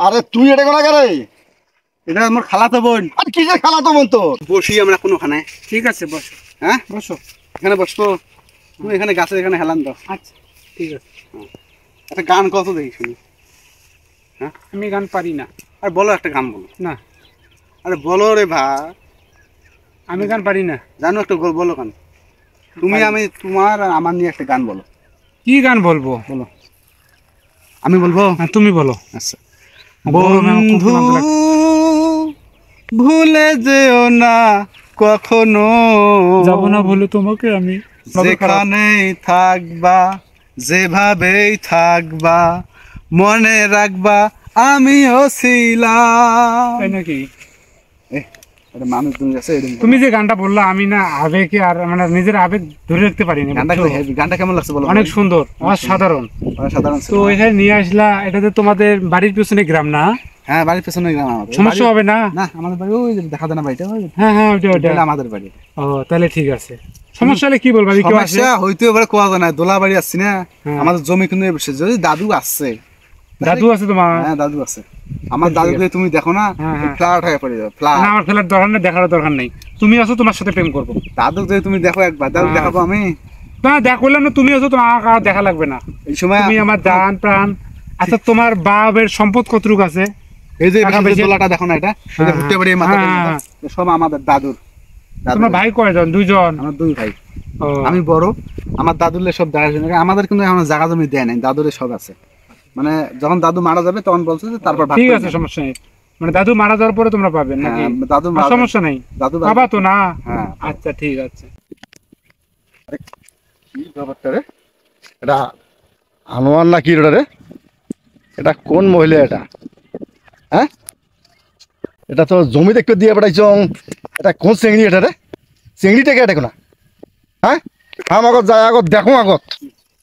আরে তুই এটা কোনা করে? এটা আমার খালাতো বোন। আর কিসের খালাতো বোন তোর? বসি আমরা কোনোখানে। ঠিক আছে বসো। হ্যাঁ বসো, এখানে বসবো। তুমি এখানে গাছের এখানে হেলান দাও। আচ্ছা ঠিক আছে। একটা গান কত দেখি শুনি। হ্যাঁ আমি গান পারি না। আর বলো একটা গান বলো না। আরে বলো রে ভাই, আমি গান পারি না। জানো একটা বলো গান। তুমি আমি তোমার আর আমার নিয়ে একটা গান বলো। কি গান বলবো? বলো। আমি বলবো? হ্যাঁ তুমি বলো। আচ্ছা। বন্ধু ভুলে যেও না কখনো, যাব না বলে তোমাকে আমি। যেখানেই থাকবা যেভাবেই থাকবা মনে রাখবা আমিও ছিলাম। তাই নাকি? মানুষ আছে। তুমি যে গানটা বললা আমি না আবেগে আর মানে নিজের আবেগ ধরে রাখতে পারিনি। গানটা কেমন লাগছে বলো? অনেক সুন্দর, অসাধারণ। সাধারণ তো এখানে নিয়ে আসলা, এটা তো তোমাদের বাড়ির পিছনে গ্রাম না? হ্যাঁ বাড়ির পেছনে গ্রাম আমাদের। সমস্যা হবে না? না আমাদের বাড়ি ওই দেখা যায় না বাড়িটা। হ্যাঁ হ্যাঁ ওইটা ওইটা আমাদের বাড়ি। ও তাহলে ঠিক আছে। সমস্যা হলে কি বলবা? সমস্যা হইতে পারে, কোয়া যায় না। দোলা বাড়ি আসছি না, আমাদের জমি কিন্তু যদি দাদু আসছে। দাদু আছে তোমার? হ্যাঁ দাদু আছে। আমার দাদুকে তুমি দেখো না, ফ্ল্যাট হয়ে পড়ে যাবে। না আমার ফ্ল্যাট দরকার নেই, দেখার দরকার নেই। তুমি আছো, তোমার সাথে প্রেম করবো। দাদু যদি তুমি দেখো একবার, দাদু দেখাবো আমি। না দেখলাম না, তুমি আছো, তোমার আর দেখা লাগবে না। এই সময় তুমি আমার জান প্রাণ। আচ্ছা তোমার বাবার সম্পদ কতটুকু আছে? এই যে দোলাটা দেখো না, এটা ভুট্টে বাড়ি মাথা সব আমাদের দাদুর। তোমার ভাই কয়জন? দুইজন? আমার দুই ভাই। আমি বড়। আমার দাদুলে সব জায়গা জমি, আমাদের কিন্তু এখন জায়গা জমি দেয় নাই, দাদুরে সব আছে। মানে যখন দাদু মারা যাবে তখন বলছে যে তারপর ঠিক আছে সমস্যা নেই। মানে দাদু মারা যাওয়ার পরে তোমরা পাবেন নাকি? দাদু সমস্যা নেই, দাদু পাবা তো না? হ্যাঁ আচ্ছা ঠিক আছে। কি ব্যাপারটা রে? এটা আনোয়ার না কি রে? এটা কোন মহিলা এটা? হ্যাঁ এটা তো জমি দেখতে দিয়ে বেড়াইছ। এটা কোন চিংড়ি এটা রে? চিংড়িটাকে এটা কোনা? হ্যাঁ আগত যায়, আগত দেখো আগত।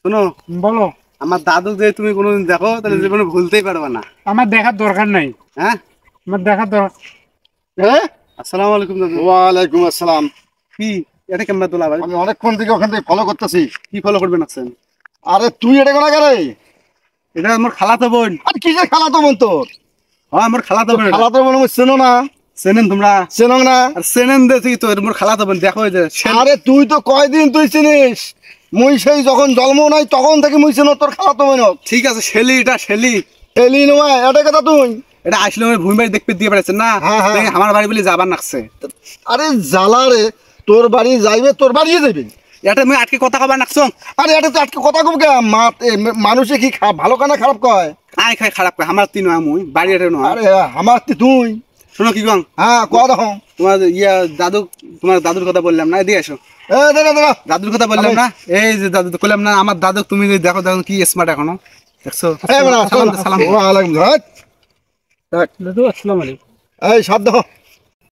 শোনো বলো। আমার দাদু যে তুমি কোনোদিন দেখো তাহলে জীবনে ভুলতেই পারবে না। আমার দেখার দরকার নাই। হ্যাঁ আমার দেখার দরকার। হ্যাঁ আসসালামু আলাইকুম দাদু। ওয়ালাইকুম আসসালাম। কি এটা কেমন দোলা ভাই? আমি অনেকক্ষণ থেকে ওখান থেকে ফলো করতেছি। কি ফলো করবেন আছেন? আরে তুই এটা কোনা করে? এটা আমার খালাতো বোন। আর কিসের খালাতো বোন তোর? হ্যাঁ আমার খালাতো বোন। খালাতো বোন চেনো না? চেনেন তোমরা? চেনো না? আর চেনেন দেখি তো মোর খালাতো বোন। দেখো যে আরে তুই তো কয়দিন তুই চিনিস? মুই সেই যখন জন্ম নাই তখন থেকে মুই চিনো তোর খালাতো বোন। ঠিক আছে শেলি, এটা শেলি। এলি নয় এটা কথা তুই। এটা আসলে আমার ভূমি বাড়ি দেখতে দিয়ে বেড়াচ্ছেন না, আমার বাড়ি বলে যাবার নাকছে। আরে জ্বালা রে, তোর বাড়ি যাইবে, তোর বাড়ি যাইবে। এটা আমি আটকে কথা কবার নাকছো। আরে এটা তো আজকে কথা কব কে? মানুষে কি ভালো কানা খারাপ কয়? আয় খাই খারাপ কয়। আমার তিন মুই বাড়ি এটা নয়। আরে আমার তুই শোনো কি কং? হ্যাঁ কয়া দেখো। তোমার দাদু, তোমার দাদুর কথা বললাম না, এদিকে আসো। দাদুর কথা বললাম না, এই যে দাদু বললাম না, আমার দাদু তুমি দেখো দেখো কি স্মার্ট এখনো দেখছো। দাদু আসসালামু আলাইকুম। এই সাধ্য